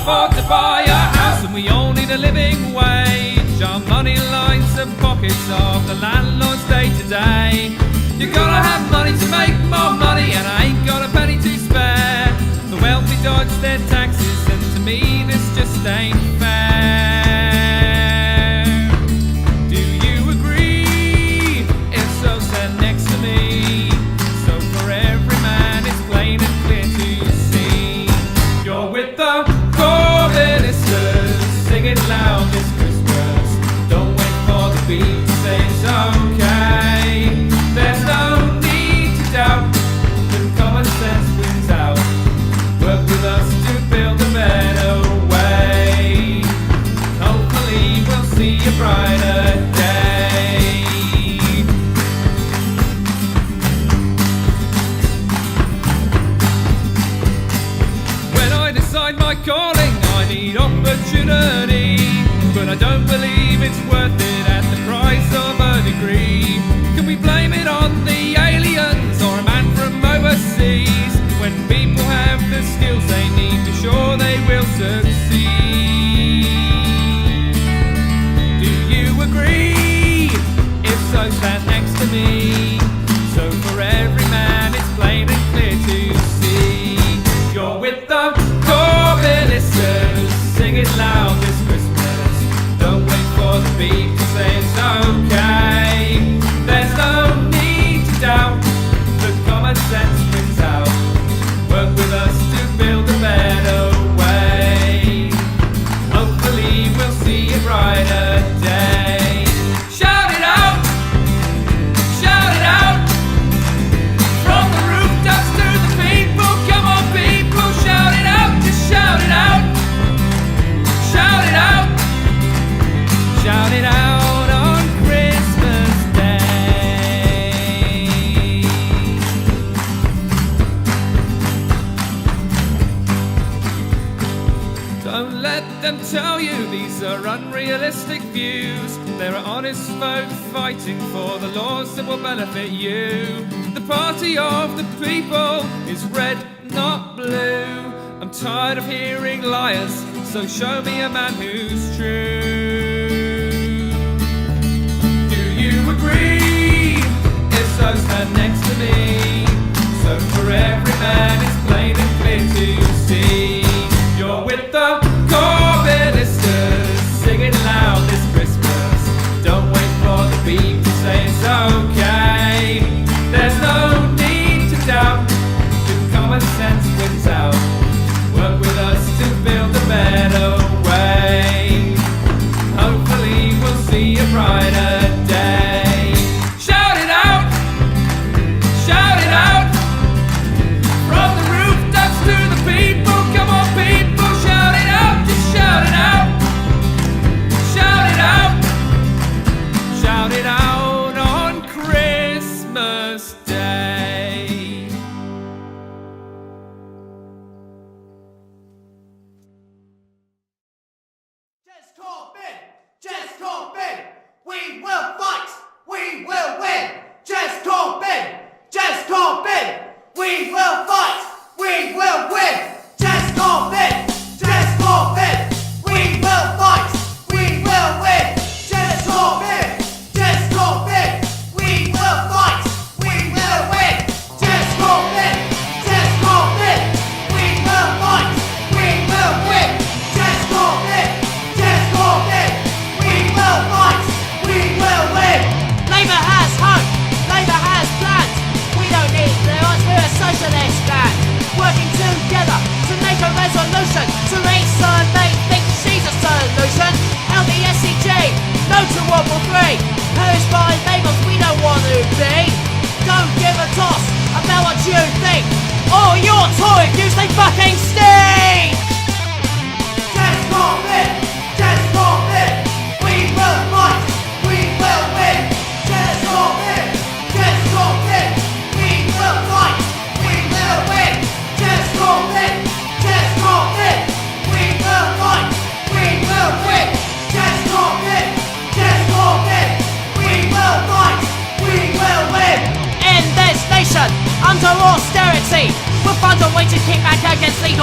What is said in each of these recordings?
afford to buy a house and we all need a living wage. Our money lines the pockets of the landlords day to day. You gotta have money to make more money, and I ain't got a penny to spare. The wealthy dodge their taxes, and to me this just ain't fair. Do you agree? If so, stand next to me. So for every man it's plain and clear to see. You're with the Corbynistas, sing it loud this Christmas. Don't wait for the beat to say it's okay. There's no need to doubt when common sense wins out. Work with us to build a better way. Hopefully we'll see a brighter day. When I decide my calling, I need opportunity, but I don't believe it's worth it at the price of a degree. Can we blame it on the aliens or a man from overseas? When people have the skills they need, be sure they will succeed. Do you agree? If so, stand next to me. So for every man it's plain and clear to see. You're with the Corbynistas, sing it loud this Christmas. Don't wait for the beat to say it's okay. There's no need to doubt, the common sense wins out. Work with us to build a better way. Hopefully we'll see a brighter day. Shout it out, from the rooftops to the people. Come on people, shout it out, just shout it out. Shout it out, shout it out on Christmas Day. Don't let them tell you these are unrealistic views. There are honest folk fighting for the laws that will benefit you. The party of the people is red, not blue. I'm tired of hearing liars, so show me a man who's true. Do you agree? If so, stand next to me. So for every man it's plain and clear to see. You're with the Corbynistas, sing it loud this Christmas. Don't wait for the beat to say it's okay. There's no need to doubt, if common sense wins out. Work with us to build a better way. Hopefully we'll see a brighter day. Shout it out, from the rooftops to the people. Come on people, shout it out, just shout it out. Shout it out, shout it out on Christmas Day. Jez Corbyn, we will fight, we will win. Jez Corbyn, we will fight, we will win. Jez Corbyn, we will fight, we will win. Jez Corbyn, we will fight, we will win. Jez Corbyn, we will fight, we will win. Jez Corbyn, we will fight, we will win. Labour has hope.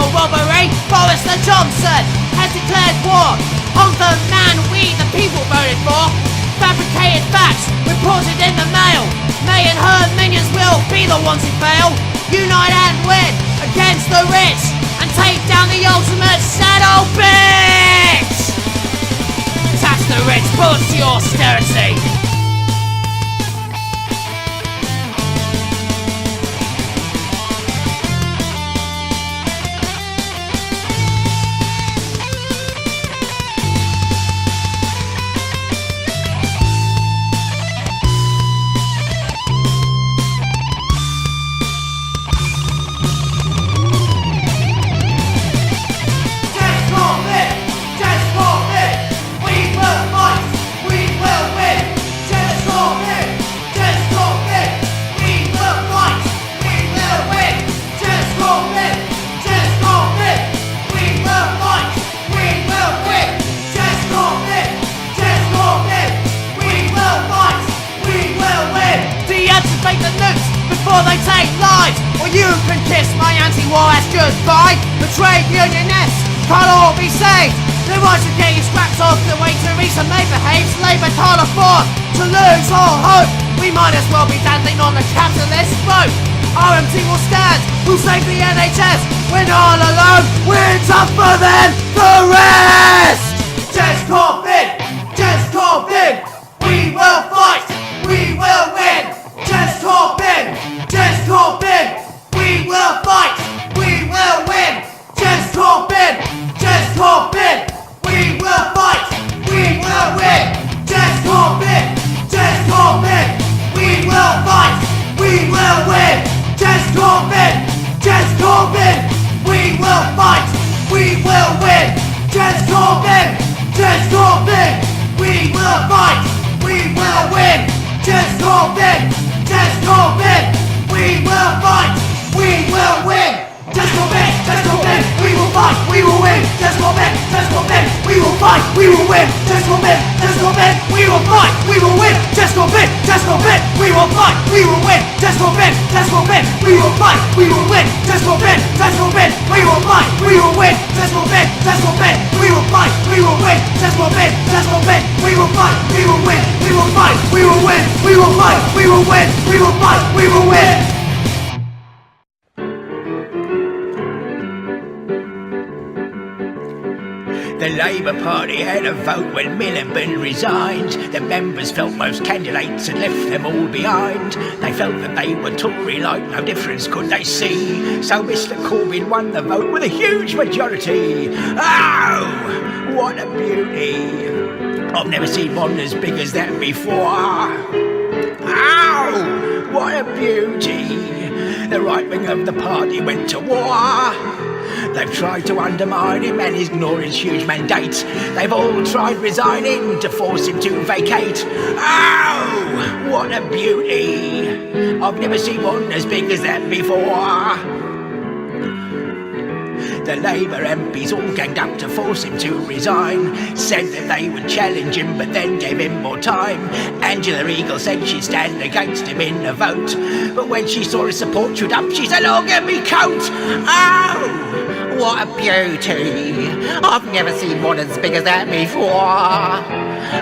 illegal robbery. Boris Johnson has declared war on the man we, the people, voted for. Fabricated facts reported in the mail. May and her minions will be the ones who fail. Unite and win against the rich and take down the ultimate shadow bitch. Tax the rich, bullets to your austerity. Before they take lives, or you can kiss my anti-war ass goodbye. The trade unionists can't all be saved. The rights of getting scraps off the way Theresa May behaves. Labour can't afford to lose all hope. We might as well be dancing on the capitalist rope. RMT will stand, we'll save the NHS. We're not alone, we're tougher than the rest. Jez Corbyn, Jez Corbyn, we will fight, we will win. Jez Corbyn, Jez Corbyn, we will fight, we will win. Jez Corbyn, Jez Corbyn, we will fight, we will win. Jez Corbyn, Jez Corbyn, we will fight, we will win. Jez Corbyn, Jez Corbyn, we will fight, we will win. Jez Corbyn, Jez Corbyn, we will fight, we will win. Jez Corbyn, Jez Corbyn, we will fight, we will win. Jez Corbyn, Jez Corbyn, we will fight, we will win. Jez Corbyn, Jez Corbyn, we will fight, we will win. Jez Corbyn, Jez Corbyn, we will fight, we will win. Jez Corbyn, Jez Corbyn, we will fight, we will win. Jez Corbyn, Jez Corbyn, we will fight, we will win. Jez Corbyn, Jez Corbyn, we will fight, we will win. Jez Corbyn, Jez Corbyn, we will fight, we will win. Jez Corbyn, Jez Corbyn, we will fight, we will win. We will fight, we will win. We will fight, we will win. We will fight, we will win. The Labour Party had a vote when Miliband resigned. The members felt most candidates had left them all behind. They felt that they were Tory, like no difference could they see. So Mr Corbyn won the vote with a huge majority. Oh, what a beauty. I've never seen one as big as that before. Oh, what a beauty. The right wing of the party went to war. They've tried to undermine him and ignore his huge mandate. They've all tried resigning to force him to vacate. Oh, what a beauty. I've never seen one as big as that before. The Labour MPs all ganged up to force him to resign. Said that they would challenge him but then gave him more time. Angela Eagle said she'd stand against him in a vote. But when she saw his support chewed up, she said, "Oh, get me coat." Oh, what a beauty. I've never seen one as big as that before.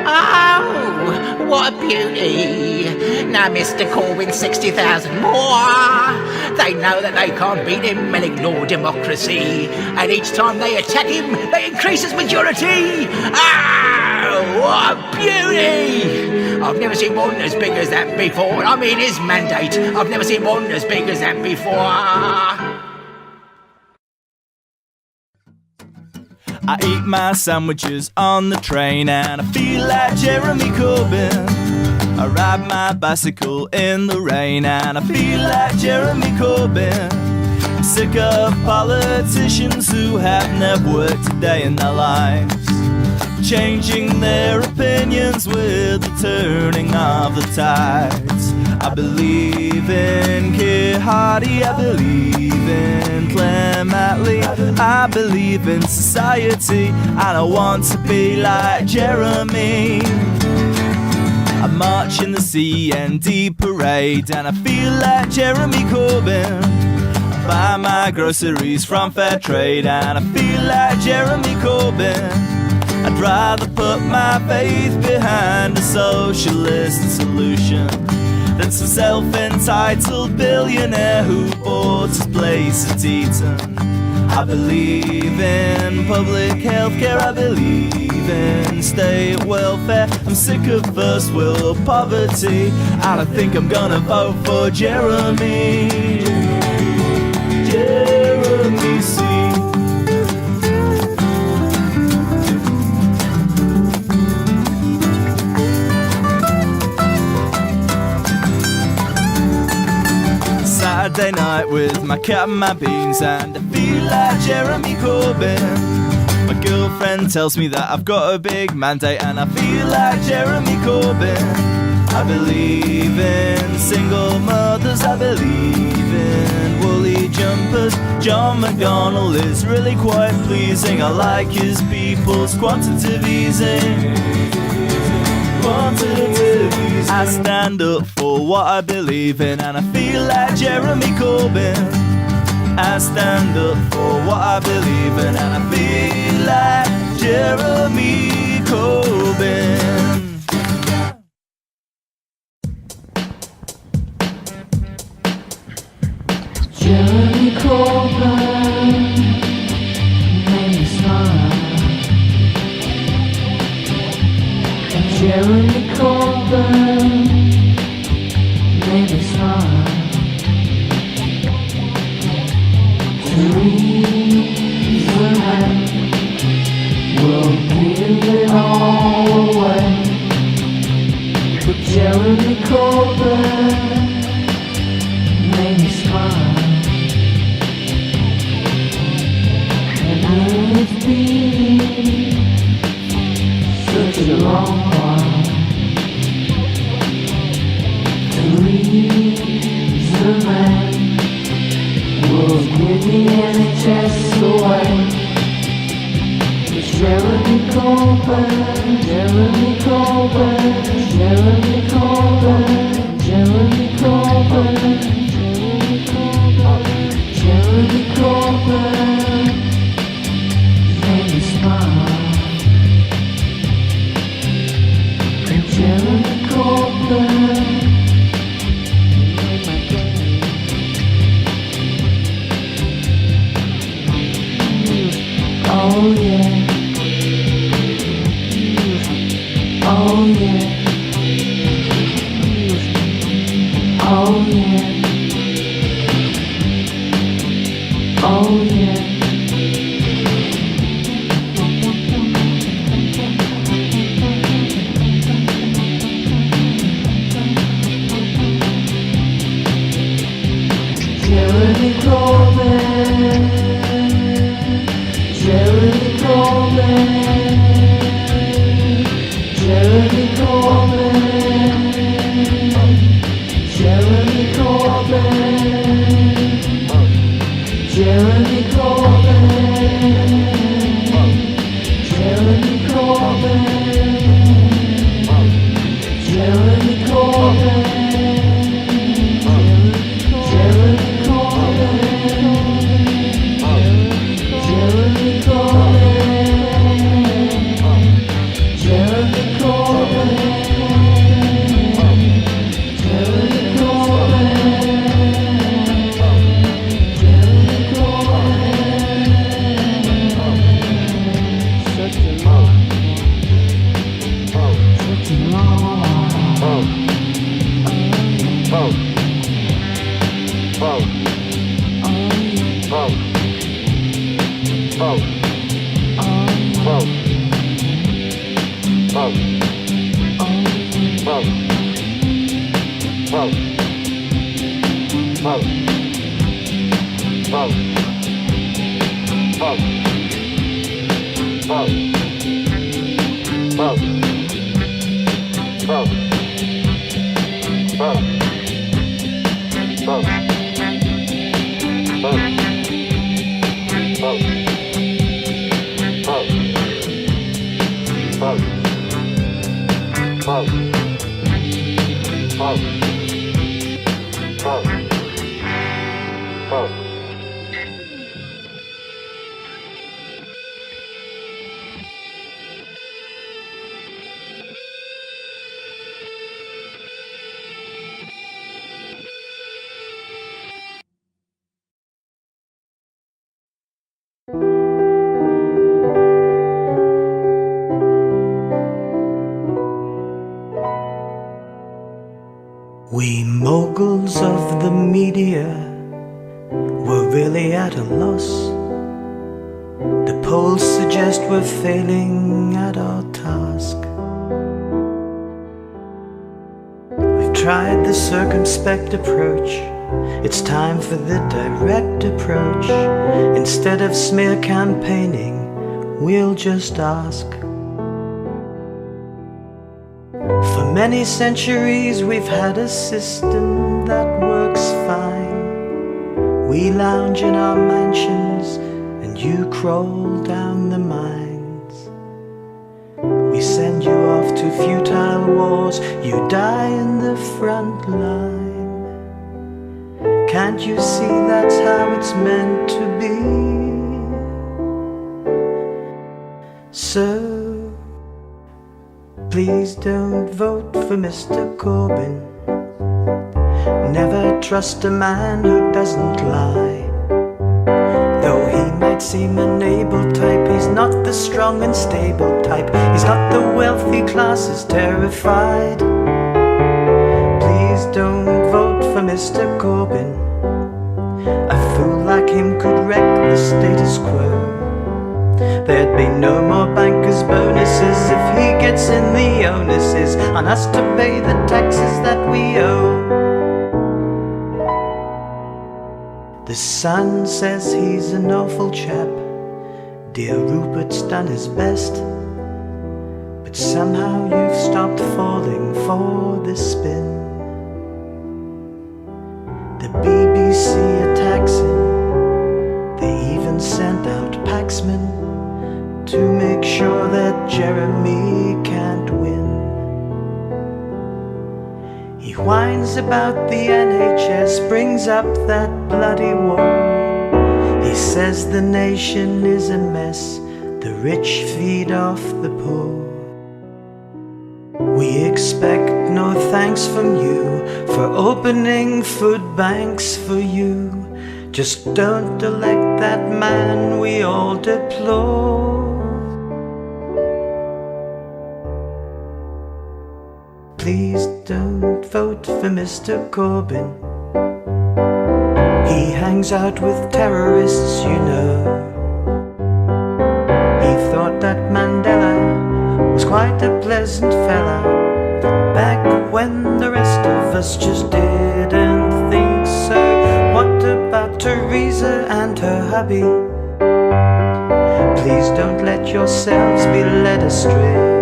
Oh, what a beauty. Now Mr Corbyn, 60,000 more. They know that they can't beat him and ignore democracy. And each time they attack him, they increase his majority. Oh, what a beauty. I've never seen one as big as that before. I mean his mandate. I've never seen one as big as that before. I eat my sandwiches on the train and I feel like Jeremy Corbyn. I ride my bicycle in the rain and I feel like Jeremy Corbyn. I'm sick of politicians who have never worked a day in their lives, changing their opinions with the turning of the tides. I believe in Keir Hardie, I believe in Clem Attlee, I believe in society, and I want to be like Jeremy. I march in the CND parade and I feel like Jeremy Corbyn. buy my groceries from fair trade, and I feel like Jeremy Corbyn. I'd rather put my faith behind a socialist solution than some self-entitled billionaire who bought his place at Eton. I believe in public healthcare, I believe in state welfare. I'm sick of first world poverty, and I think I'm gonna vote for Jeremy. Jeremy C. Saturday night with my cat and my beans, and I feel like Jeremy Corbyn. My girlfriend tells me that I've got a big mandate, and I feel like Jeremy Corbyn. I believe in single mothers, I believe in woolly jumpers. John McDonnell is really quite pleasing. I like his people's quantitative easing. I stand up for what I believe in, and I feel like Jeremy Corbyn. I stand up for what I believe in, and I feel like Jeremy Corbyn. Jeremy Corbyn made me smile. Jeremy Corbyn made me smile. Theresa May will give it all away, but Jeremy Corbyn made me smile. And it's been such a long while. Theresa May will give the NHS away, but Jeremy Corbyn, Jeremy Corbyn, Jeremy Corbyn, Jeremy Corbyn, Jeremy Corbyn made me smile. Jeremy Corbyn made my day. Oh yeah. Oh yeah. Oh yeah. Oh yeah. Jeremy Corbyn, Jeremy Corbyn, Jeremy Corbyn, Jeremy Corbyn, Jeremy Corbyn, Jeremy Corbyn, Jeremy Corbyn. We moguls of the media were really at a loss. The polls suggest we're failing at our task. We've tried the circumspect approach. It's time for the direct approach. Instead of smear campaigning, we'll just ask. For many centuries we've had a system that works fine. We lounge in our mansions and you crawl down the mines. We send you off to futile wars, you die in the front line. Can't you see that's how it's meant to be? So please don't vote for Mr. Corbyn. Never trust a man who doesn't lie. Though he might seem an able type, he's not the strong and stable type. He's not the wealthy classes terrified. Please don't vote for Mr. Corbyn. A fool like him could wreck the status quo. There'd be no more bankers' bonuses if he gets in. The onus is on us to pay the taxes that we owe. The Sun says he's an awful chap. Dear Rupert's done his best. But somehow you've stopped falling for the spin. The BBC attacks him. They even sent out paxmen to make sure that Jeremy can't win. He whines about the NHS, brings up that bloody war. He says the nation is a mess, the rich feed off the poor. We expect no thanks from you for opening food banks for you. Just don't elect that man we all deplore. Please don't vote for Mr. Corbyn. He hangs out with terrorists, you know. He thought that Mandela was quite a pleasant fella, back when the rest of us just didn't think so. What about Teresa and her hubby? Please don't let yourselves be led astray.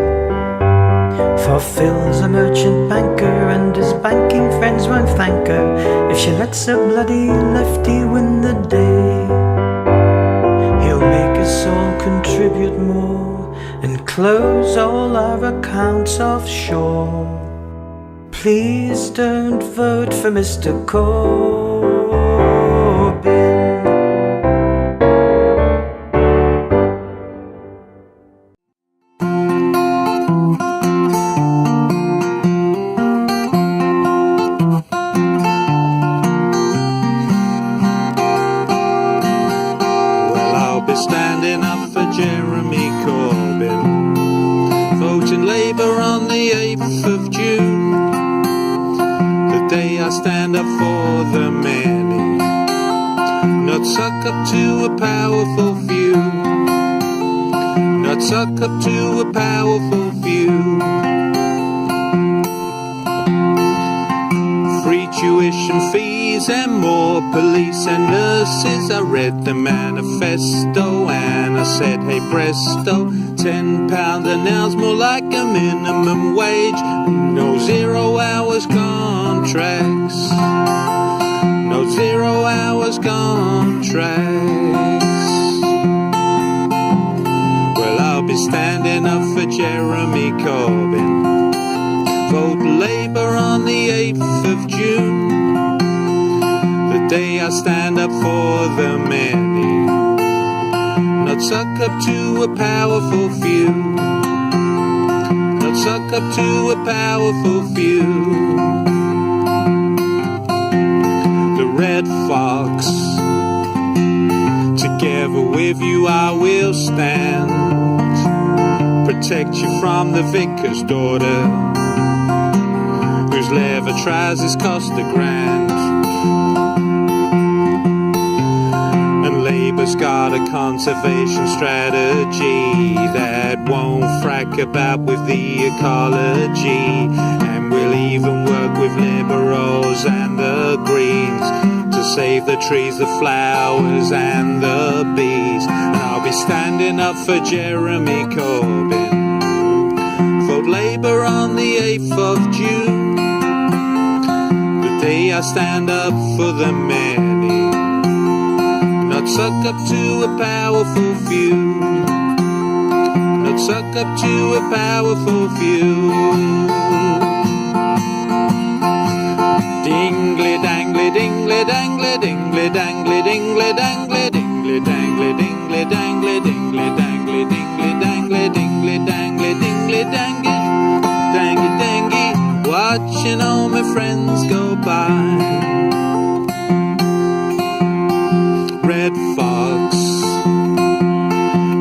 For Phil's a merchant banker and his banking friends won't thank her if she lets a bloody lefty win the day. He'll make us all contribute more and close all our accounts offshore. Please don't vote for Mr. Corbyn. Standing up for Jeremy Corbyn, voting Labour on the 8th of June, the day I stand up for the many, not suck up to a powerful few, not suck up to a powerful few. Free tuition fees and more police and nurses. I read the manifesto and I said, hey presto, £10 an hour's more like a minimum wage. No 0 hours contracts, no 0 hours contracts. Well, I'll be standing up for Jeremy Corbyn, vote Labour on the 8th of June, the day I stand up for the many, not suck up to a powerful few, not suck up to a powerful few. The Red Fox, together with you I will stand, protect you from the vicar's daughter, who's whose leather trousers cost £1,000. And Labour's got a conservation strategy that won't frack about with the ecology, and will even work with Liberals and the Greens to save the trees, the flowers and the bees. And I'll be standing up for Jeremy Corbyn. Vote Labour on the 8th of June, the day I stand up for the many, not suck up to a powerful few, not suck up to a powerful few. Dingley dangly dingly dangly dingly dangly dingly dangly dingly dangly dingly dangly dingly dangly dingly dangly dingly dangly dingly dangly dangy dangy, watching all my friends go by. Red Fox,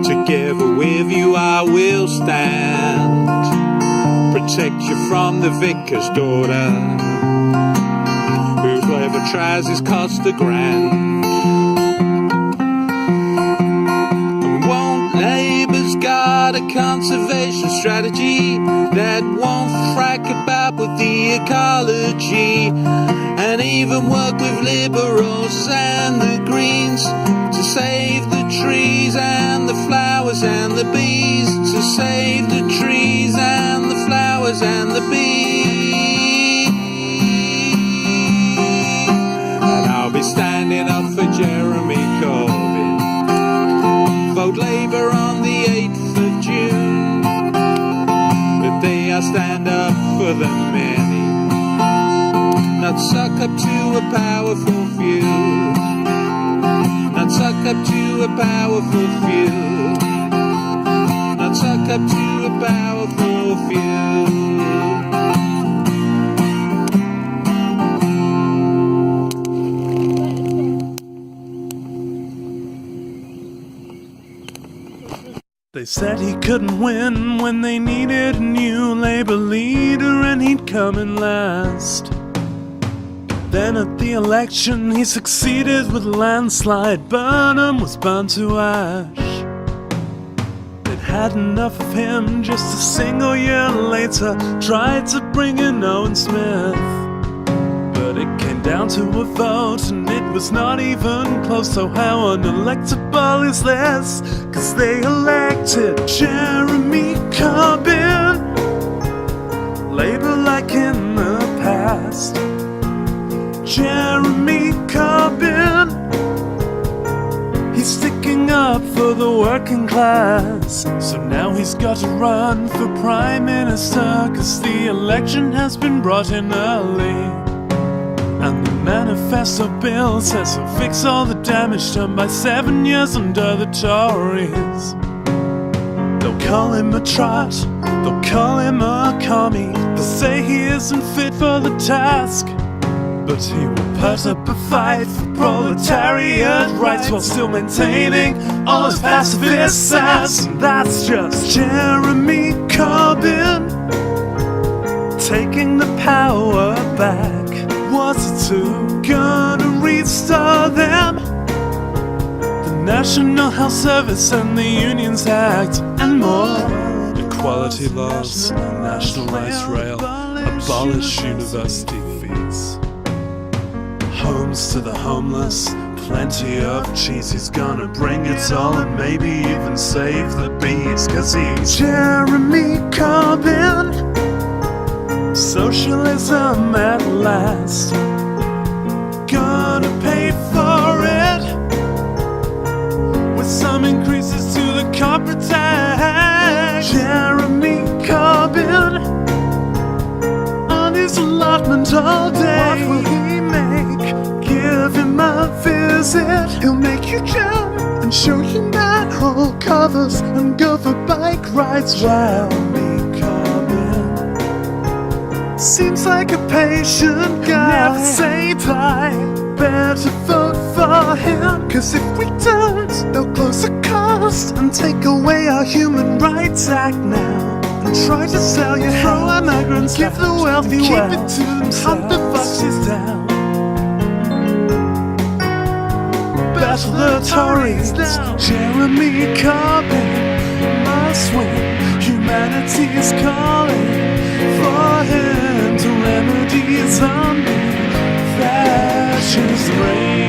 together with you I will stand, protect you from the vicar's daughter, whose leather trousers cost £1,000. And won't Labour's got a conservation strategy that won't frack about with the ecology, and even work with Liberals and the Greens to save the trees and the flowers and the bees, to save the trees and the flowers and the bees. And I'll be standing up for Jeremy Corbyn. Vote Labour on the 8th of June, the day I stand up for the many, not suck up to a powerful few, not suck up to a powerful few, not suck up to a powerful few. They said he couldn't win when they needed a new Labour leader, and he'd come in last. Then at the election he succeeded with a landslide. Burnham was burned to ash. They'd had enough of him. Just a single year later tried to bring in Owen Smith, but it came down to a vote and it was not even close. So how unelectable is this? 'Cause they elected Jeremy Corbyn, Labour like in the past. Jeremy Corbyn, he's sticking up for the working class. So now he's got to run for Prime Minister, 'cause the election has been brought in early. And the manifesto bill says he'll fix all the damage done by 7 years under the Tories. They'll call him a trot, they'll call him a commie, they'll say he isn't fit for the task, but he will put up a fight for proletariat rights while still maintaining all his pacifist sass. And that's just Jeremy Corbyn taking the power back. What's it to? Gonna restore them, the National Health Service and the Unions Act, and more. Equality laws, nationalise rail, abolish university fees, homes to the homeless, plenty of cheese. He's gonna bring it all and maybe even save the bees, 'cause he's Jeremy Corbyn. Socialism at last, gonna pay for it with some increases to the corporate tax. Jeremy Corbyn on his allotment all day. What will he make? Give him a visit, he'll make you jump and show you manhole covers and go for bike rides. Jeremy Corbyn seems like a patient guy. Never say die. Better vote for him, 'cause if we don't, they'll close the coast and take away our Human Rights Act now. And try to sell your throw our migrants, give the wealthy keep it to themselves, hunt the foxes down, battle the Tories down. Jeremy Corbyn must win. Humanity is calling for him to remedy zombie fascist reign.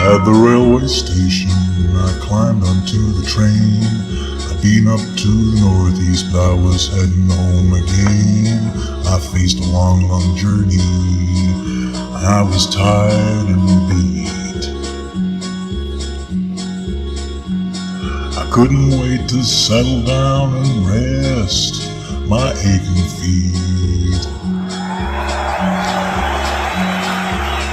At the railway station, I climbed onto the train. I'd been up to the northeast, but I was heading home again. I faced a long, long journey. I was tired and beat. I couldn't wait to settle down and rest my aching feet.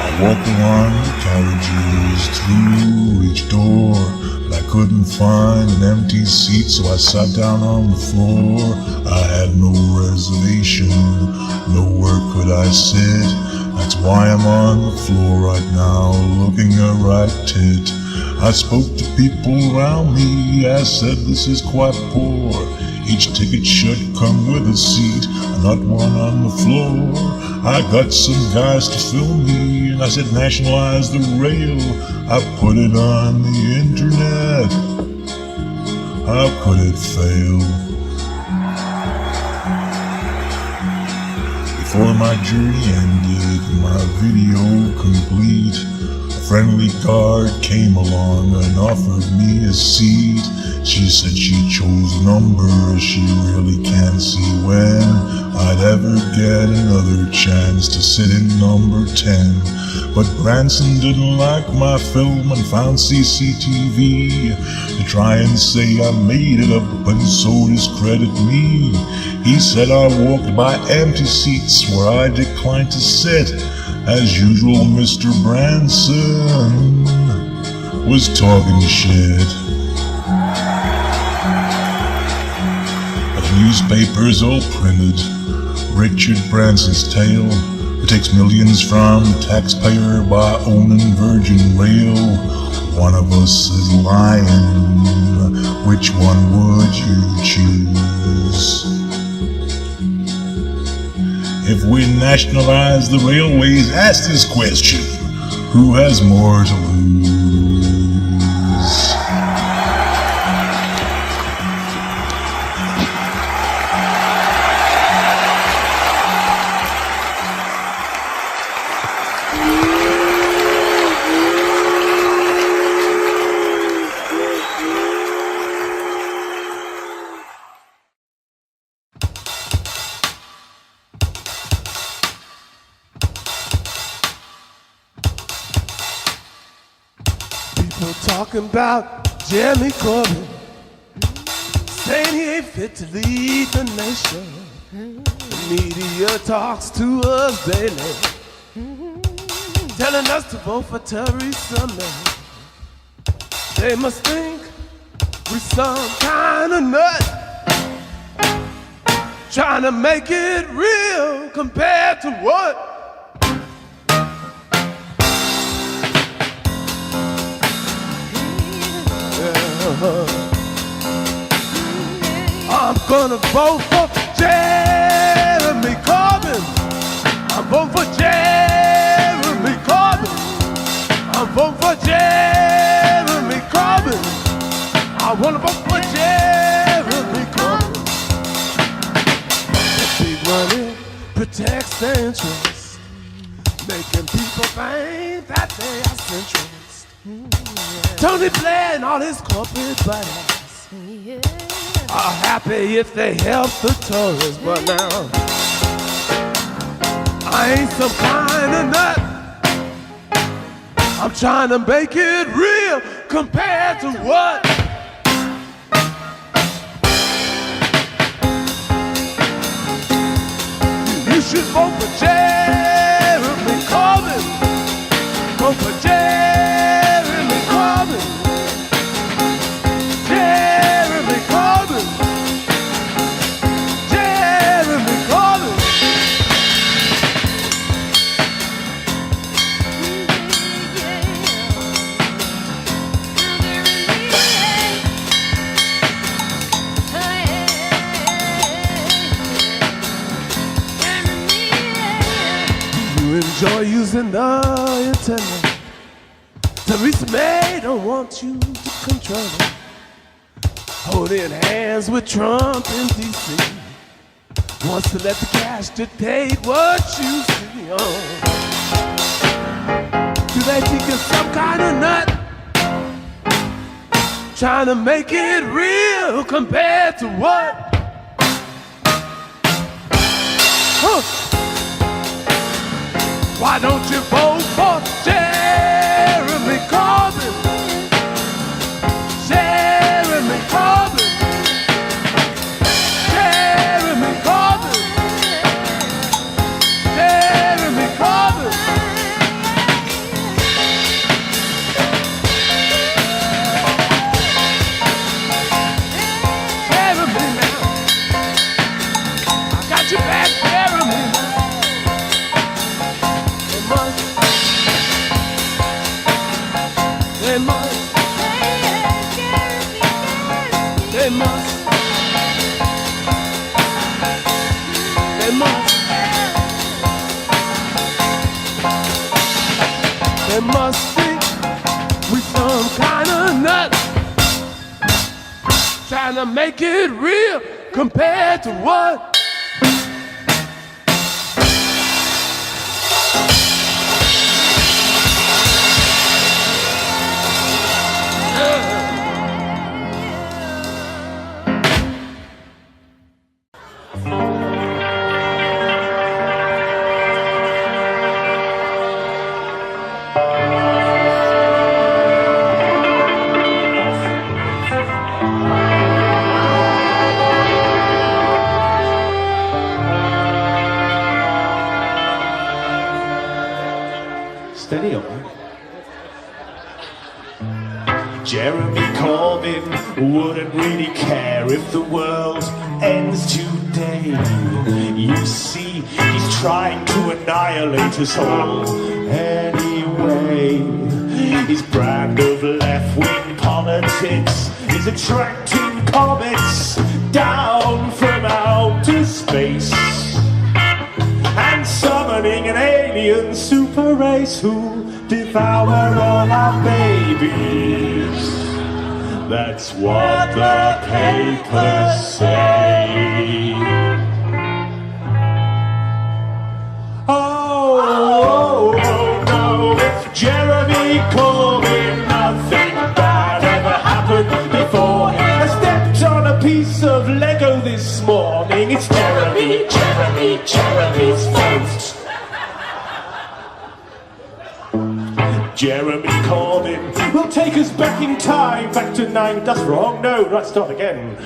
I walked along the carriages through each door, but I couldn't find an empty seat, so I sat down on the floor. I had no reservation, nowhere could I sit. That's why I'm on the floor right now, looking a right tit. I spoke to people around me, I said this is quite poor. Each ticket should come with a seat, and not one on the floor. I got some guys to film me, and I said nationalize the rail. I put it on the internet. How could it fail? Before my journey ended, my video complete, a friendly guard came along and offered me a seat. She said she chose a number, she really can't see when I'd ever get another chance to sit in number 10. But Branson didn't like my film and found CCTV to try and say I made it up and so discredit me. He said I walked by empty seats where I declined to sit. As usual, Mr. Branson was talking shit. The newspapers all printed Richard Branson's tale, who takes millions from the taxpayer by owning Virgin Rail. One of us is lying, which one would you choose? If we nationalize the railways, ask this question: who has more to lose? People talking about Jeremy Corbyn, saying he ain't fit to lead the nation. The media talks to us daily, telling us to vote for Theresa May. They must think we're some kind of nut, trying to make it real compared to what? I'm gonna vote for Jeremy Corbyn. I'm voting for Jeremy Corbyn. I'm voting for Jeremy Corbyn. I wanna vote for Jeremy Corbyn. The big money protects their interests, making people think that they are centrist. Tony Blair and all his corporate buddies are happy if they help the Tories, but now I ain't some kind of nut. I'm trying to make it real compared to what? You should vote for Jeremy Corbyn. Vote for Jeremy Corbyn. Jeremy Corbyn. Jeremy Corbyn. You're using the internet. Theresa May don't want you to control it. Holding hands with Trump in D.C. Wants to let the cash dictate what you see. Oh. Do they think you're some kind of nut? Trying to make it real compared to what? Huh. Why don't you vote for Jeremy Corbyn? Jeremy Corbyn. Jeremy Corbyn. Jeremy Corbyn. Jeremy now. I got your back, Jeremy. They must. They must. They must. They must think we some kind of nut, trying to make it real compared to what? Steady on. Jeremy Corbyn wouldn't really care if the world ends today. You see, he's trying to annihilate us all anyway. His brand of left-wing politics is attracting comets down from outer space and summoning an alien super race who devour all our babies. That's what the papers say. Oh, no, if Jeremy Corbyn, nothing bad ever happened before. I stepped on a piece of Lego this morning. It's Jeremy's fault. Jeremy Corbyn will take us back in time, back to 9. That's wrong. No, let's start again.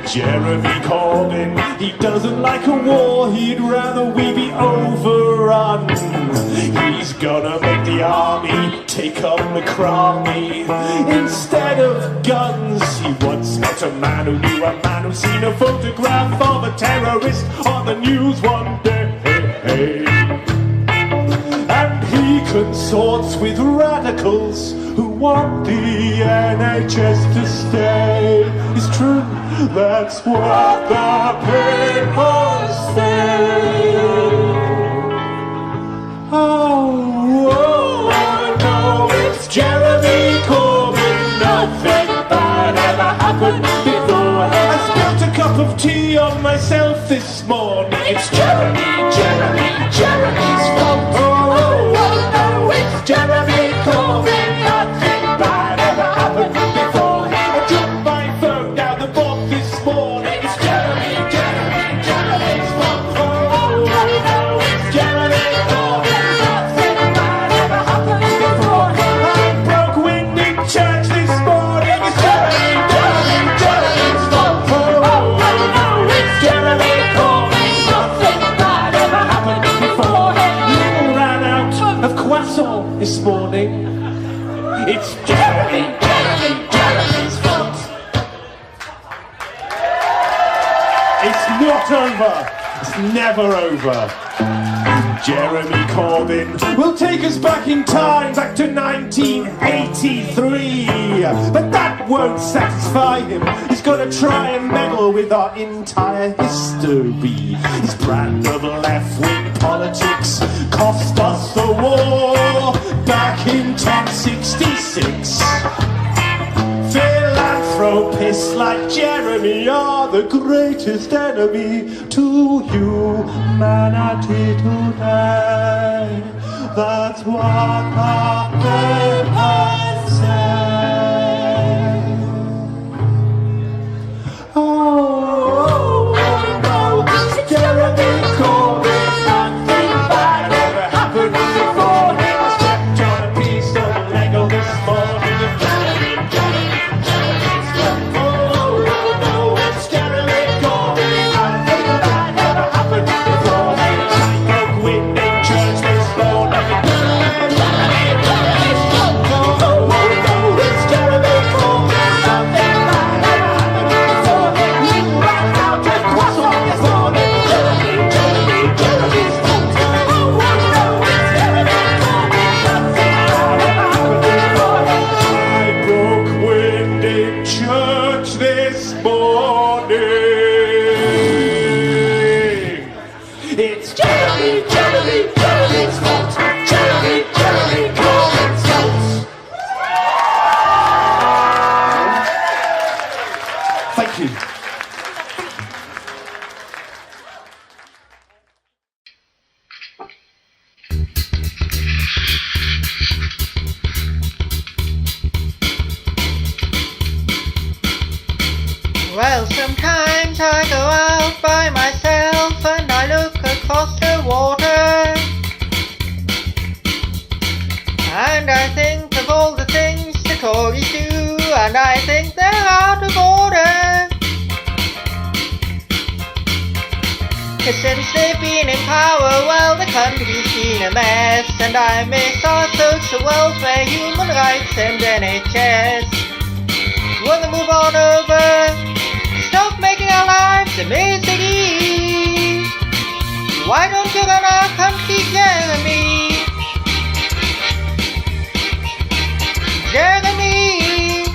Jeremy Corbyn, he doesn't like a war. He'd rather we be overrun. He's gonna make the army take up McCartney instead of guns. He once met a man who knew a man who'd seen a photograph of a terrorist on the news one day. And he consorts with radicals who want the NHS to stay. It's true, that's what the papers say. Oh, no, it's Jeremy Corbyn. Nothing bad ever happened before. I spilled a cup of tea on myself this morning. It's Jeremy's fault. Jeremy Corbyn, nothing bad ever happened before. I dropped my phone down the block this morning. It's Jeremy's fault. Oh, no, it's Jeremy Corbyn, nothing bad ever happened before. I broke wind in church this morning. It's Jeremy's fault. Oh, no, it's Jeremy Corbyn, nothing bad ever happened before. Little ran out of croissant this morning. It's Jeremy's fault. It's not over. It's never over. Jeremy Corbyn will take us back in time, back to 1983. But that that won't satisfy him. He's gonna try and meddle with our entire history. His brand of left-wing politics cost us the war back in 1066. Philanthropists like Jeremy are the greatest enemy to humanity today. That's what the papers say. Oh, no, it's Jeremy Corbyn. Nothing bad ever happened before him. I stepped on a piece of Lego this morning. Well, sometimes I go out by myself and I look across the water, and I think of all the things the Tories do, and I think they're out of order. 'Cause since they've been in power, well, the country's been a mess, and I miss our social welfare, human rights and NHS. Wanna move on over? Stop making our lives a misery. Why don't you run our country, Jeremy? Jeremy,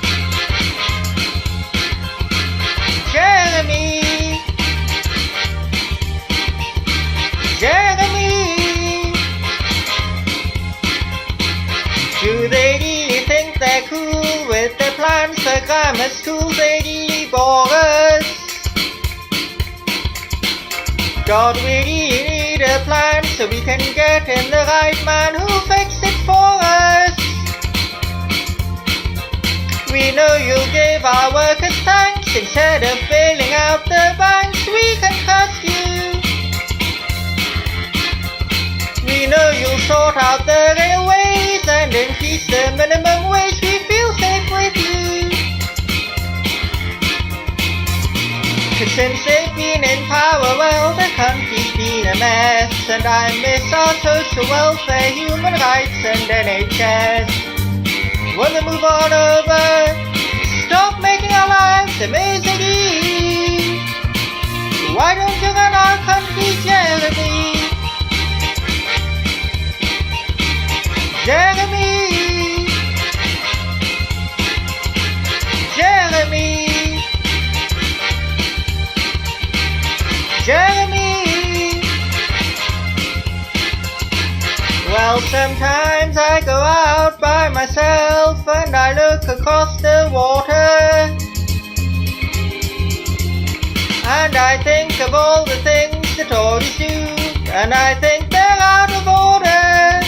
Jeremy, Jeremy. Do they really think they're cool with their plans for grammar schools? They really bore us. God, we really need a plan so we can get in the right man who'll fix it for us. We know you'll give our workers thanks instead of bailing out the banks. We can trust you. We know you'll sort out the railways and increase the minimum wage. We feel safe with you. 'Cause since they've been in power, well, the country's been a mess, and I miss our social welfare, human rights and NHS. Wanna move on over? Stop making our lives a misery. Why don't you run our country, Jeremy? Jeremy, Jeremy, Jeremy. Well, sometimes I go out by myself and I look across the water, and I think of all the things the Tories do, and I think they're out of order.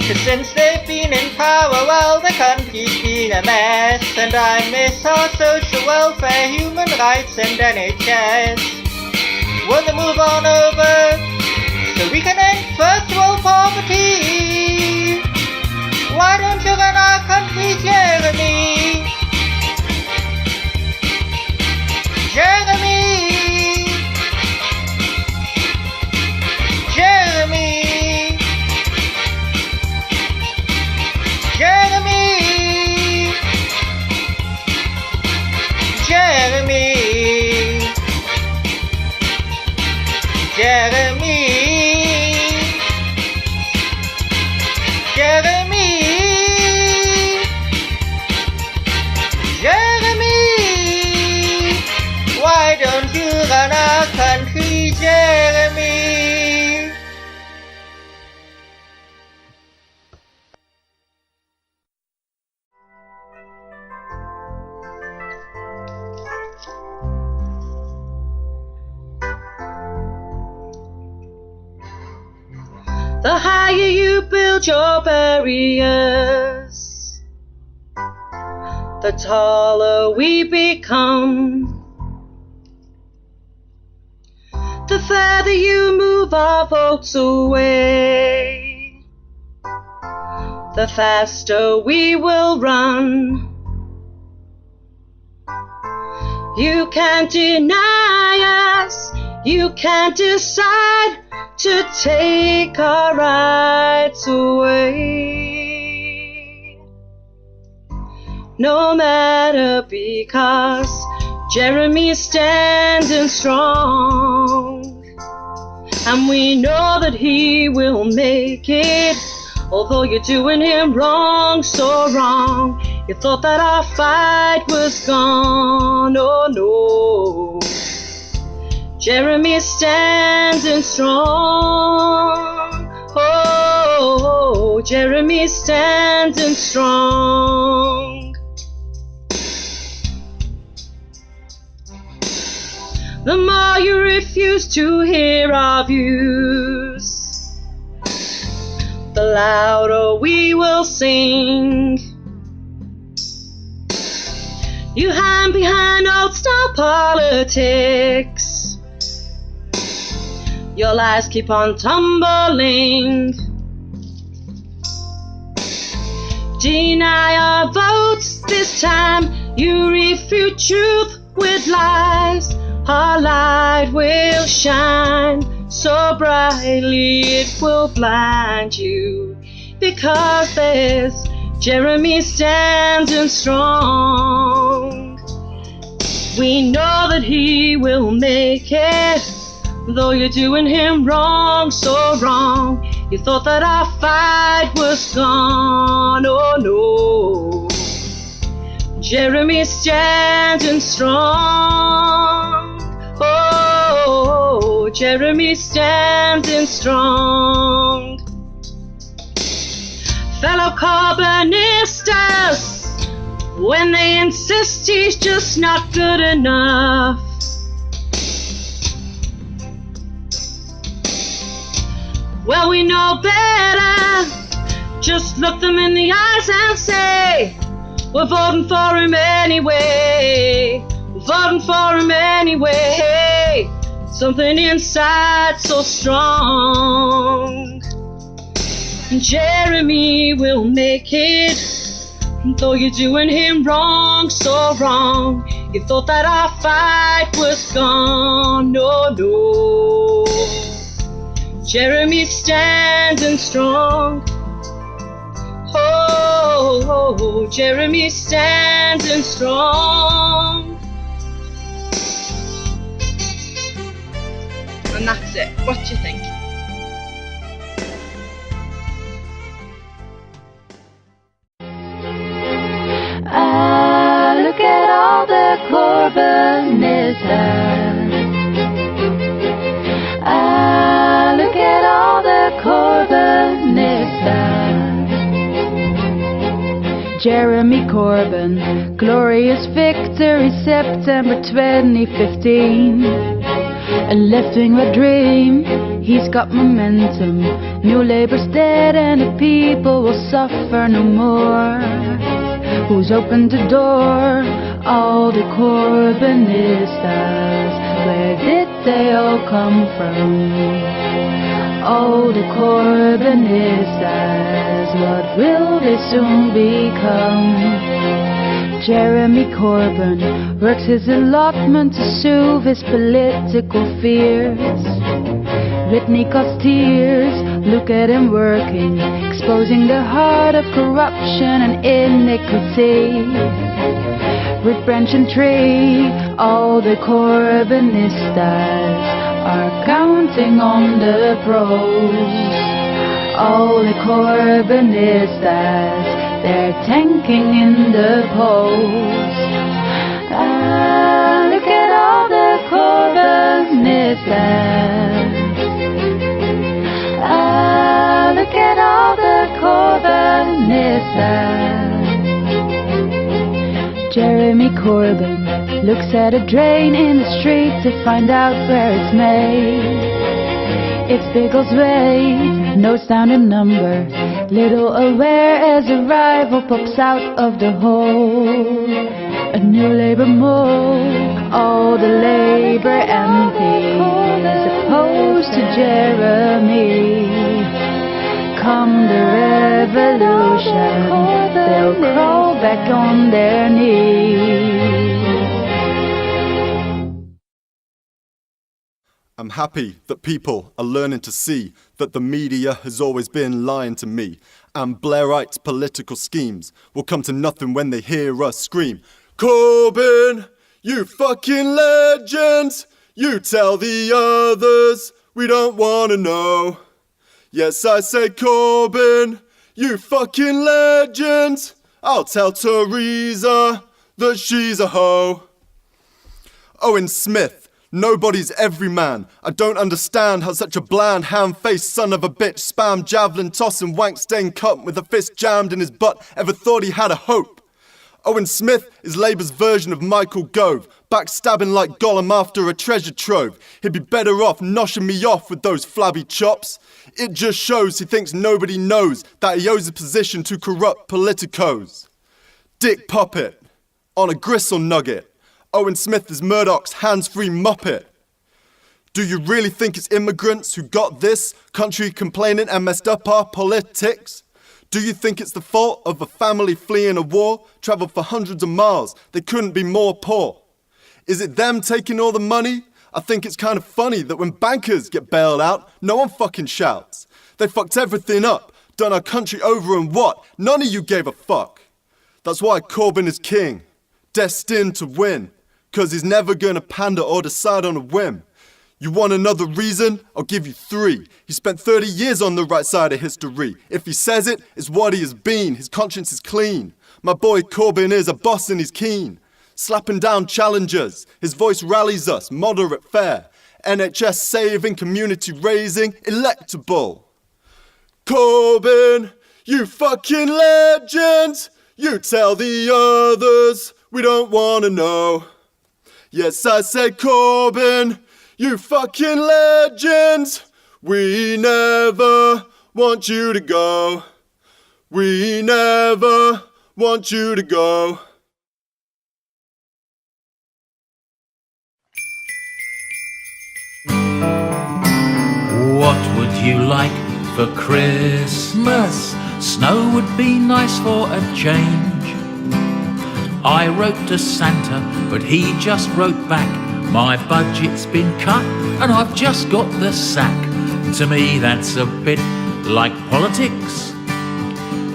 'Cause since they've been in power, well, the country's been a mess, and I miss our social welfare, human rights and NHS. Wanna move on over so we can end first world poverty? Why don't you run our country, Jeremy? Jeremy, Jeremy, Jeremy, Jeremy, Jeremy, The higher you build your barriers, the taller we become. The further you move our votes away, the faster we will run. You can't deny us, you can't decide to take our rights away. No matter, because Jeremy's standing strong, and we know that he will make it. Although you're doing him wrong, so wrong. You thought that our fight was gone, oh no. Jeremy's standing strong, oh, Jeremy's standing strong. The more you refuse to hear our views, the louder we will sing. You hide behind old style politics, your lies keep on tumbling. Deny our votes this time, you refute truth with lies. Our light will shine so brightly it will blind you, because there's Jeremy standing strong. We know that he will make it, though you're doing him wrong, so wrong. You thought that our fight was gone, oh no. Jeremy standing strong, oh, Jeremy standing strong. Fellow Corbynistas, when they insist he's just not good enough, well, we know better. Just look them in the eyes and say, we're voting for him anyway. We're voting for him anyway. Something inside so strong. Jeremy will make it, though you're doing him wrong, so wrong. You thought that our fight was gone, no, no. Jeremy's standing strong, oh, Jeremy's standing strong. And that's it. What do you think? Look at all the Corbynistas. Look at all the Corbynistas. Jeremy Corbyn, glorious victory, September 2015. A left-wing red dream, he's got momentum. New Labour's dead and the people will suffer no more. Who's opened the door? All the Corbynistas. Where did they all come from? All the Corbynistas. What will they soon become? Jeremy Corbyn works his allotment to soothe his political fears. Whitney cuts tears, look at him working, exposing the heart of corruption and iniquity. With branch and tree, all the Corbynistas are counting on the pros. All the Corbynistas, they're tanking in the polls. Look at all the Corbynistas. Look at all the Corbynistas. Jeremy Corbyn looks at a drain in the street to find out where it's made. It's Biggleswade, no sound and number. Little aware as a rival pops out of the hole. A new Labour move, all the Labour MPs opposed to Jeremy. Come the revolution, they'll crawl back on their knees. I'm happy that people are learning to see that the media has always been lying to me, and Blairite's political schemes will come to nothing when they hear us scream, Corbyn, you fucking legend! You tell the others, we don't wanna know. Yes, I say Corbyn, you fucking legend! I'll tell Theresa that she's a hoe. Owen Smith, nobody's everyman. I don't understand how such a bland, ham-faced son of a bitch spam javelin tossing wank-stained cunt with a fist jammed in his butt ever thought he had a hope. Owen Smith is Labour's version of Michael Gove, backstabbing like Gollum after a treasure trove. He'd be better off noshing me off with those flabby chops. It just shows he thinks nobody knows that he owes his position to corrupt politicos. Dick puppet, on a gristle nugget. Owen Smith is Murdoch's hands-free muppet. Do you really think it's immigrants who got this country complaining and messed up our politics? Do you think it's the fault of a family fleeing a war, travelled for hundreds of miles, they couldn't be more poor? Is it them taking all the money? I think it's kind of funny that when bankers get bailed out, no one fucking shouts. They fucked everything up, done our country over and what? None of you gave a fuck. That's why Corbyn is king, destined to win, 'cause he's never gonna pander or decide on a whim. You want another reason? I'll give you 3. He spent 30 years on the right side of history. If he says it, it's what he has been. His conscience is clean. My boy Corbyn is a boss and he's keen. Slapping down challengers. His voice rallies us, moderate fare. NHS saving, community raising, electable. Corbyn, you fucking legend. You tell the others, we don't wanna know. Yes, I say Corbyn, you fucking legend! We never want you to go. We never want you to go. What would you like for Christmas? Snow would be nice for a change. I wrote to Santa, but he just wrote back, my budget's been cut and I've just got the sack. To me that's a bit like politics.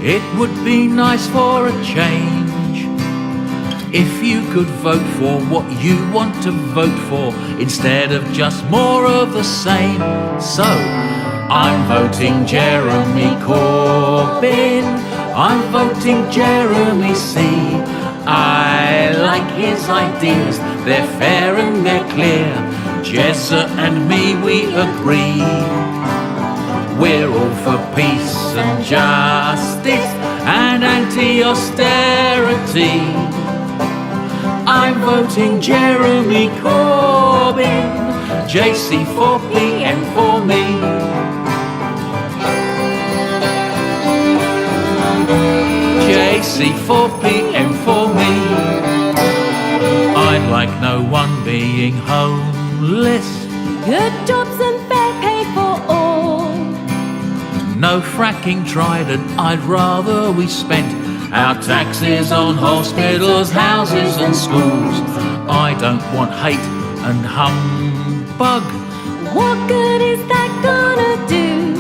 It would be nice for a change if you could vote for what you want to vote for instead of just more of the same. So I'm voting Jeremy Corbyn, I'm voting Jeremy C. I like his ideas, they're fair and they're clear. Jez and me, we agree. We're all for peace and justice and anti-austerity. I'm voting Jeremy Corbyn, JC4PM for me. JC4PM for me. I'd like no one being homeless. Good jobs and fair pay for all. No fracking tried and I'd rather we spent our taxes on hospitals, houses and schools. I don't want hate and humbug. What good is that gonna do?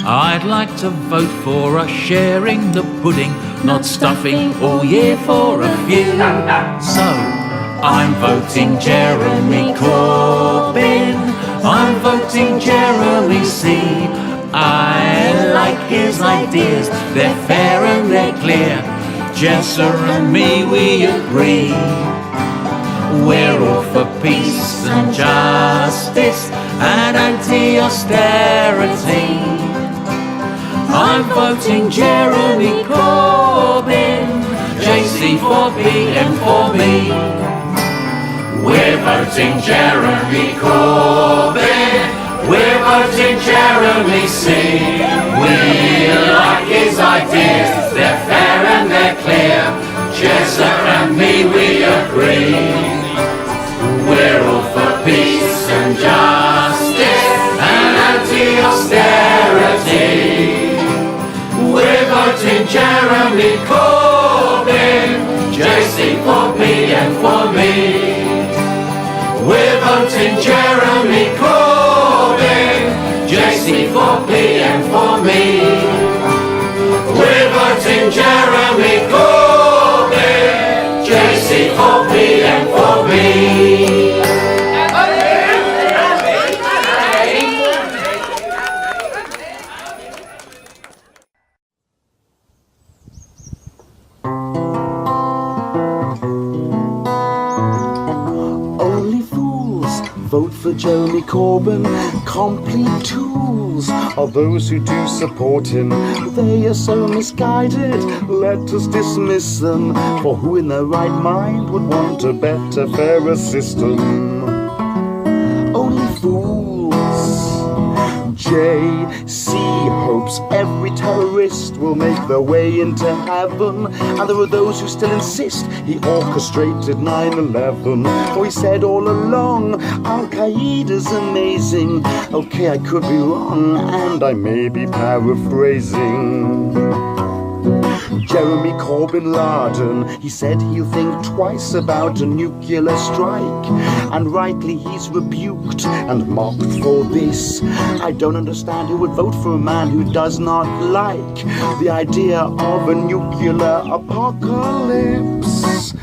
I'd like to vote for us sharing the pudding, not stuffing all year for a few. So I'm voting Jeremy Corbyn, I'm voting Jeremy C. I like his ideas, they're fair and they're clear. Jez and me, we agree. We're all for peace and justice and anti-austerity. I'm voting Jeremy Corbyn, JC4PM for me. We're voting Jeremy Corbyn, We're voting Jeremy C. We like his ideas, they're fair and they're clear. Jez and me, we agree. We're all for peace and justice and anti-austerity. We're voting Jeremy Corbyn, JC for P and for me. We're voting Jeremy Corbyn, JC for P and for me. We're voting Jeremy Corbyn, JC for P and for me. Only fools vote for Jeremy Corbyn. Complete tools are those who do support him. They are so misguided, let us dismiss them. For who in their right mind would want a better, fairer system? Only fools. JC hopes every terrorist will make their way into heaven. And there are those who still insist he orchestrated 9/11. For he said all along, Al-Qaeda's amazing. Okay, I could be wrong, and I may be paraphrasing. Jeremy Corbyn Laden, he said he'll think twice about a nuclear strike. And rightly he's rebuked and mocked for this. I don't understand who would vote for a man who does not like the idea of a nuclear apocalypse.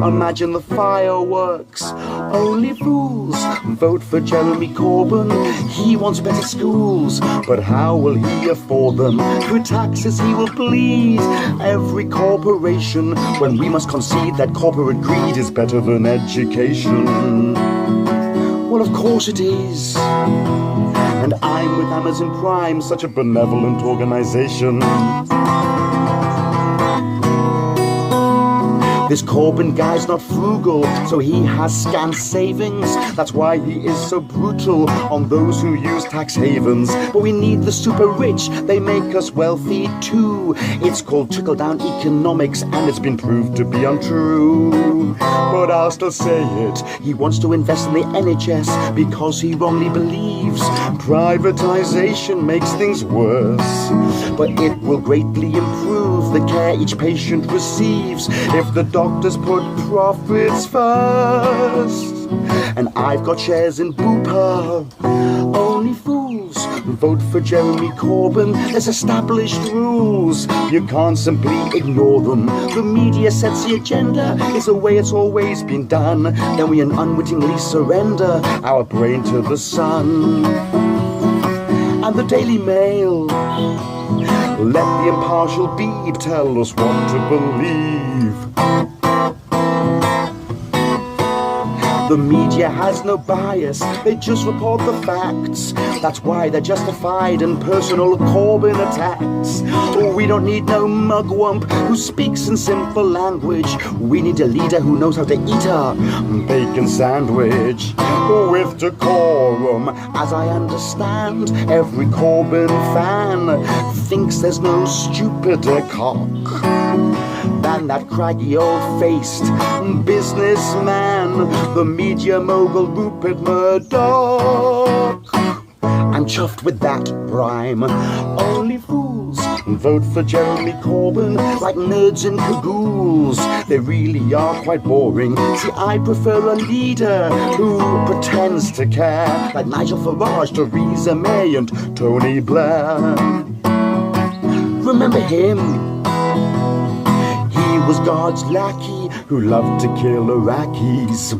Imagine the fireworks. Only fools vote for Jeremy Corbyn. He wants better schools, but how will he afford them? Through taxes he will please every corporation, when we must concede that corporate greed is better than education. Well, of course it is. And I'm with Amazon Prime, such a benevolent organization. This Corbyn guy's not frugal, so he has scant savings. That's why he is so brutal on those who use tax havens. But we need the super rich, they make us wealthy too. It's called trickle-down economics, and it's been proved to be untrue. But I'll still say it, he wants to invest in the NHS because he wrongly believes privatization makes things worse. But it will greatly improve the care each patient receives if the doctors put profits first. And I've got shares in Bupa. Only fools vote for Jeremy Corbyn. There's established rules, you can't simply ignore them. The media sets the agenda, it's the way it's always been done. Then we unwittingly surrender our brain to the sun. And the Daily Mail, let the impartial Beeb tell us what to believe. The media has no bias, they just report the facts. That's why they're justified in personal Corbyn attacks. We don't need no mugwump who speaks in simple language. We need a leader who knows how to eat a bacon sandwich. With decorum, as I understand, every Corbyn fan thinks there's no stupider cock than that craggy old-faced businessman, the media mogul Rupert Murdoch. I'm chuffed with that rhyme. Only fools vote for Jeremy Corbyn like nerds in cagoules. They really are quite boring. See, I prefer a leader who pretends to care, like Nigel Farage, Theresa May and Tony Blair. Remember him? He was God's lackey who loved to kill Iraqis.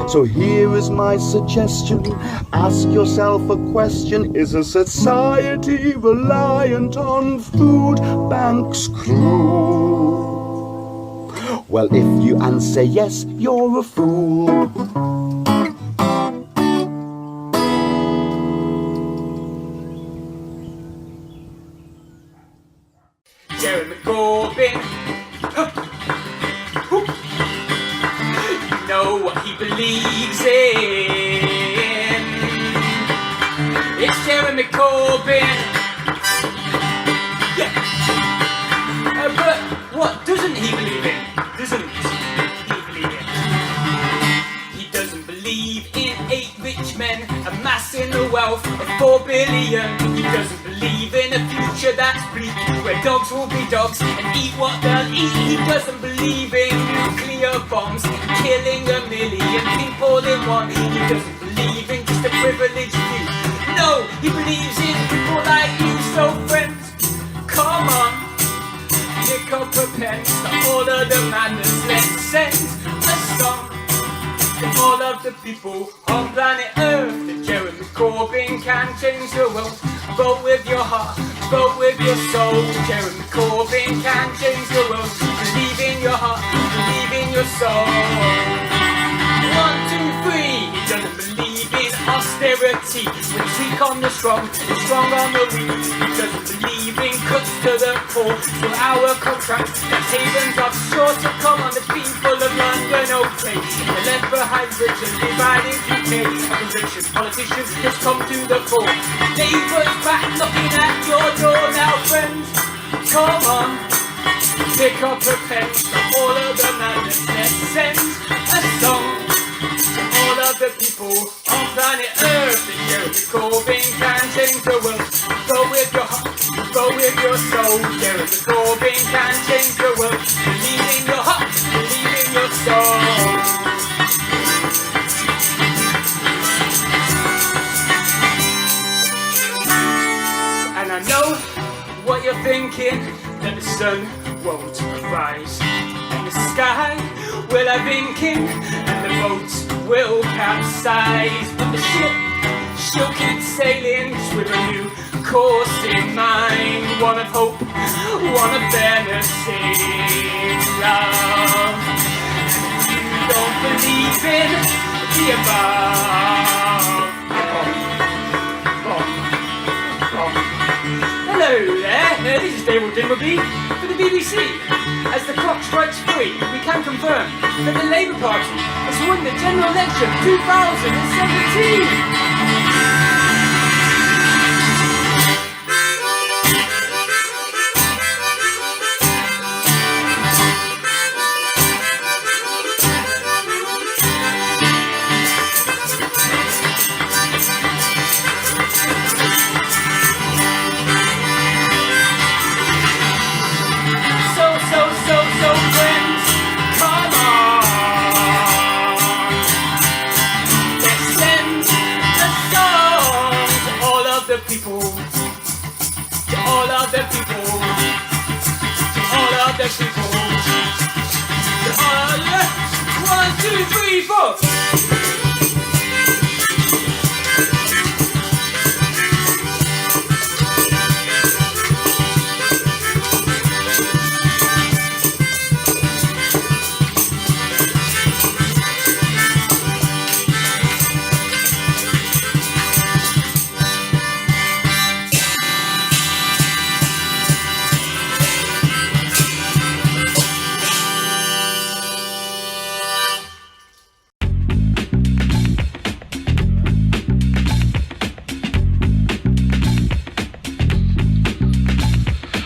So here is my suggestion. Ask yourself a question. Is a society reliant on food banks' crew? Well, if you answer yes, you're a fool. Jeremy Corbyn, you know what he believes in. Corbyn. Yeah. But what doesn't he believe in? He doesn't believe in 8 rich men amassing the wealth of 4 billion. He doesn't believe in a future that's bleak, where dogs will be dogs and eat what they'll eat. He doesn't believe in nuclear bombs killing 1 million people in one. He doesn't believe in just a privileged few. No, he believes in people like you. So friends, come on, pick up a pen, stop all of the madness. Let's send a song to all of the people on planet Earth. That Jeremy Corbyn can change the world. Vote with your heart, vote with your soul. Jeremy Corbyn can change the world. Believe in your heart, believe in your soul. 1, 2, 3. He doesn't believe in austerity. We're weak on the strong, we're strong on the weak. He doesn't believe in cuts to the poor. So our contract, that havens are sure to come on the people of London, okay. The left behind rich and divided UK. Opposition politicians just come to the fore. Labour's back knocking at your door now, friends. Come on, pick up a pen, stop all of the madness. Let's send a song to all of the people on planet Earth. That Jeremy Corbyn can change the world. Go with your heart, go with your soul. Jeremy Corbyn can change the world. Believe in your heart, believe in your soul. And I know what you're thinking, that the sun won't rise in the sky. Will I thinking, and the boat will capsize. But the ship, she'll keep sailing just with a new course in mind. One of hope, one of fairness in love. And if you don't believe in the above. Hello there, this is David Dimbleby for the BBC. As the clock strikes 3, we can confirm that the Labour Party has won the general election 2017. So friends, come on. Let's send a song to all of the people. To all of the people. To all of the people. To all of the 1, 2, 3, 4.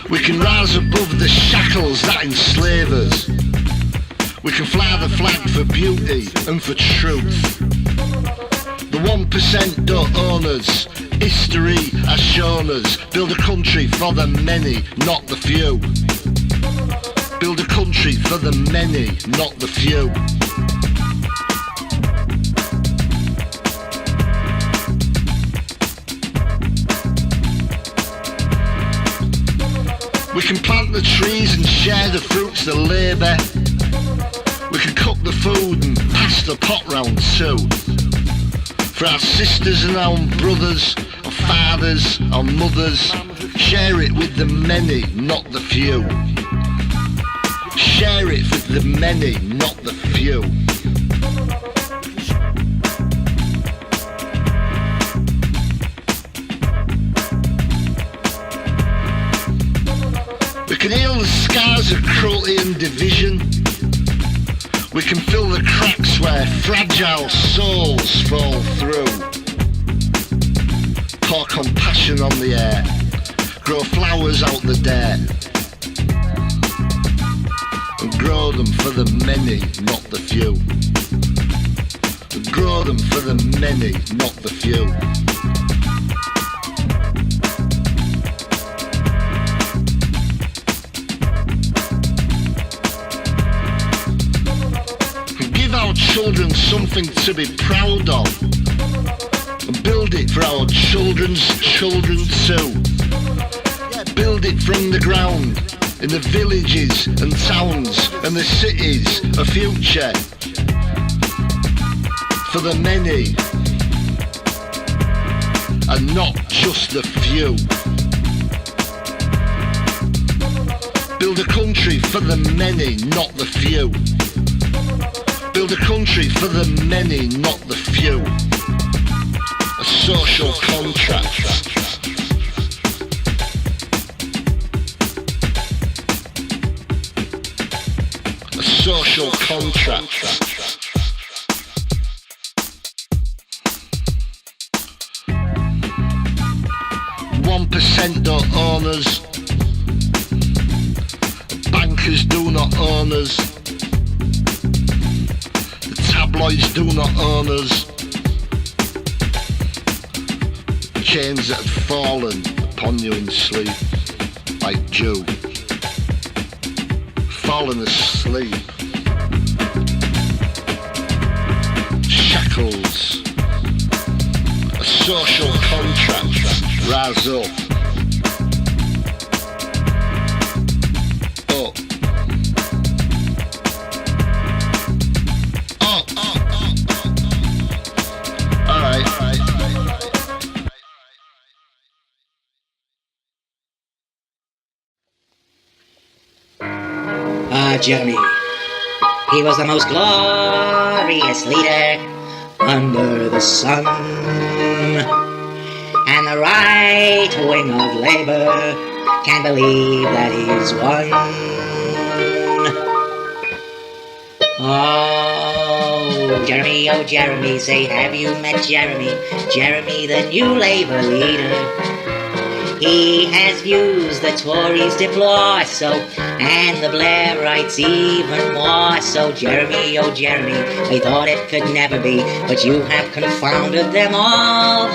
We can rise above the shackles that enslave us. We can fly the flag for beauty and for truth. The 1% don't own us. History has shown us. Build a country for the many, not the few. Build a country for the many, not the few. We can plant the trees and share the fruits of labour. We can cook the food and pass the pot round too. For our sisters and our brothers, our fathers, our mothers, share it with the many, not the few. Share it with the many, not the few. We can heal the scars of cruelty and division. We can fill the cracks where fragile souls fall through. pour compassion on the air, grow flowers out the dirt, and grow them for the many, not the few. And grow them for the many, not the few. And give our children something to be proud of, and build it for our children's children too. Yeah, build it from the ground, in the villages and towns and the cities, a future for the many and not just the few. Build a country for the many, not the few. Build a country for the many, not the few. A social contract. A social contract. 1% don't own us. Bankers do not own us. The tabloids do not own us. Chains that had fallen upon you in sleep, like dew. Fallen asleep. Shackles. A social contract. Rise up. Up. Up. Alright. Jeremy. He was the most glorious leader under the sun. And the right wing of Labour can't believe that he's won. Oh, Jeremy, say, have you met Jeremy? Jeremy, the new Labour leader. He has views the Tories deplore, so, and the Blairites even more. So, Jeremy, oh Jeremy, they thought it could never be, but you have confounded them all.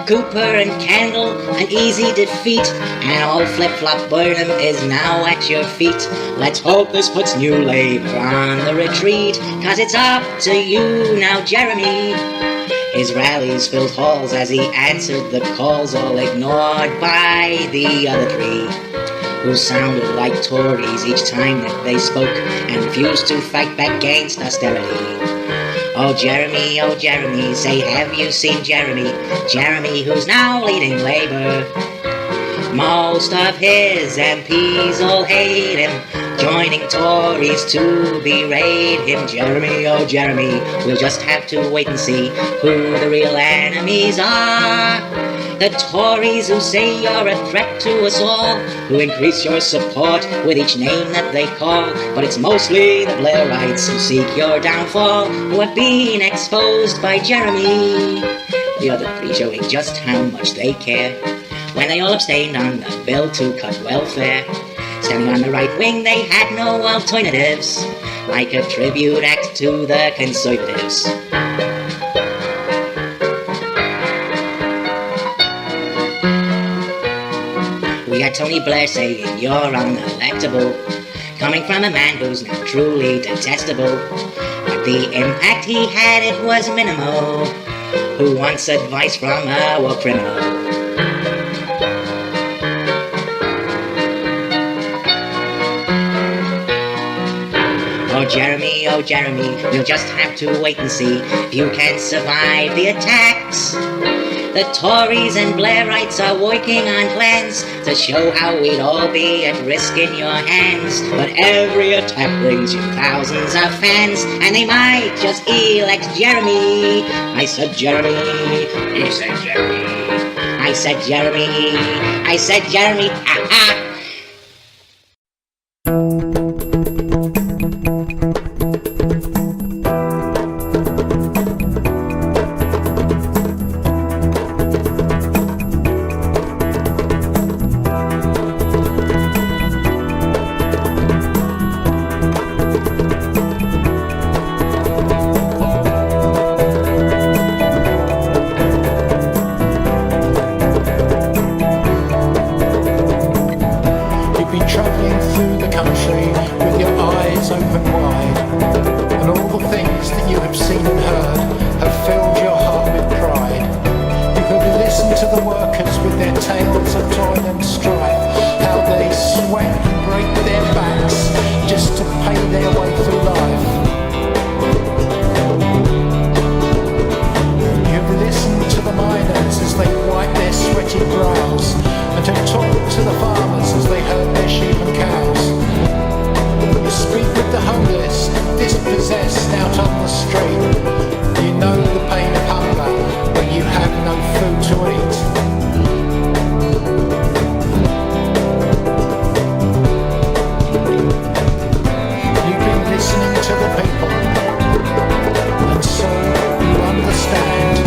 Cooper and Kendall, an easy defeat, and all flip-flop Burnham is now at your feet. Let's hope this puts New Labour on the retreat, 'cause it's up to you now, Jeremy. His rallies filled halls as he answered the calls, all ignored by the other three, who sounded like Tories each time that they spoke and refused to fight back against austerity. Oh Jeremy, say, have you seen Jeremy? Jeremy, who's now leading Labour. Most of his MPs all hate him, joining Tories to berate him. Jeremy, oh Jeremy, we'll just have to wait and see who the real enemies are. The Tories who say you're a threat to us all, who increase your support with each name that they call. But it's mostly the Blairites who seek your downfall, who have been exposed by Jeremy. The other three showing just how much they care, when they all abstained on the bill to cut welfare. Standing on the right wing, they had no alternatives, like a tribute act to the Conservatives. We had Tony Blair saying you're unelectable, coming from a man who's now truly detestable. But the impact he had, it was minimal. Who wants advice from a war criminal? Oh Jeremy, we'll just have to wait and see if you can survive the attacks. The Tories and Blairites are working on plans to show how we'd all be at risk in your hands. But every attack brings you thousands of fans, and they might just elect Jeremy. I said Jeremy, he said Jeremy. I said Jeremy, I said Jeremy, ha ha. to talk to the farmers as they herd their sheep and cows. You speak with the homeless, dispossessed out on the street. You know the pain of hunger when you have no food to eat. You've been listening to the people, and so you understand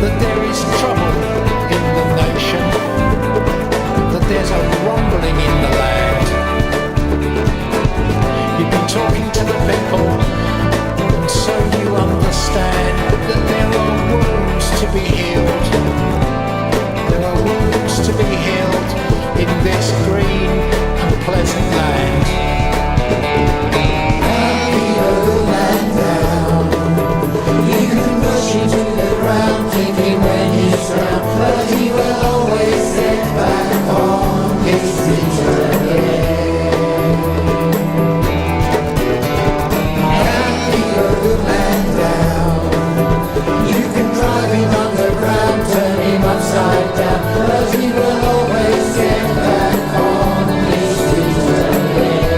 that there is trouble in the nation, that there's a rumbling in the land. You've been talking to the people, and so you understand that there are wounds to be healed. There are wounds to be healed in this green and pleasant land. Happy old man down. You can push him to the ground, thinking when he's round, but he will always sit back on his feet again. Happy old man down. You can drive him underground, turn him upside down, but he will always get back on his feet again.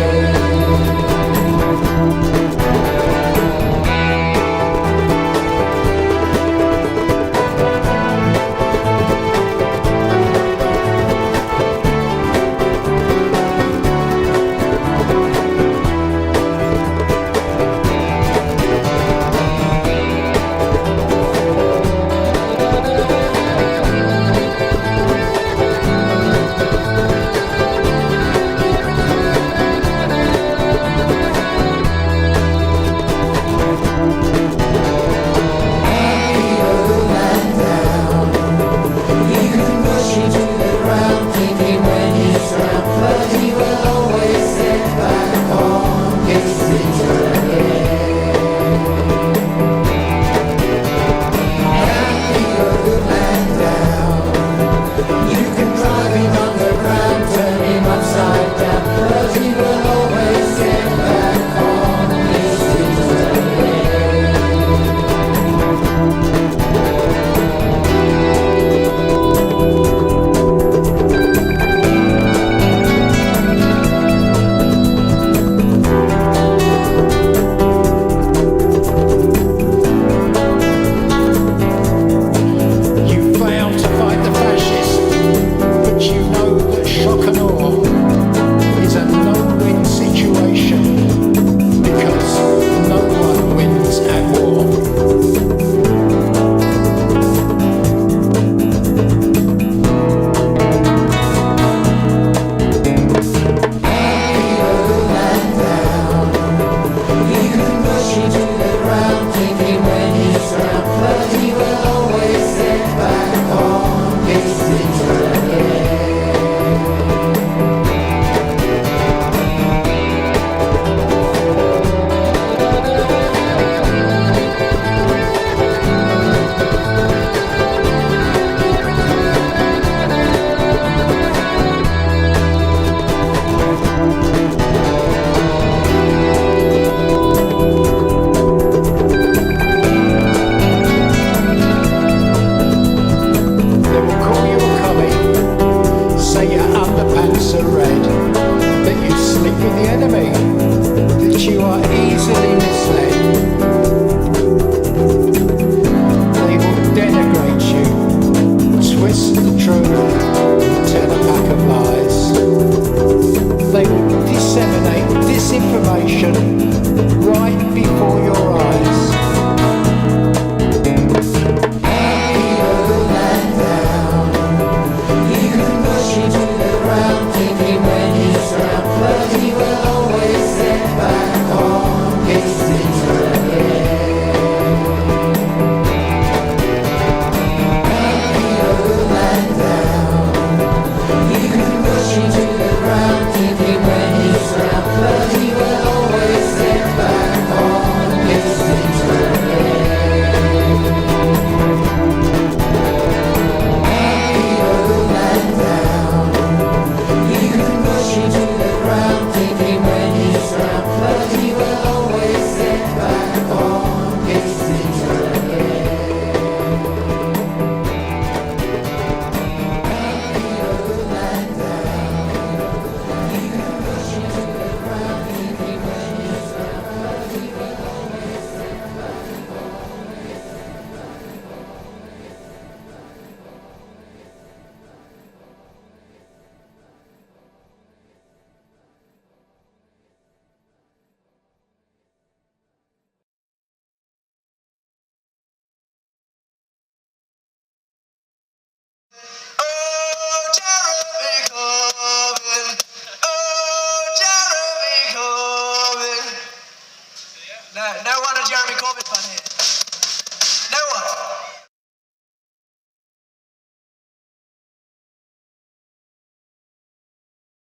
They will disseminate disinformation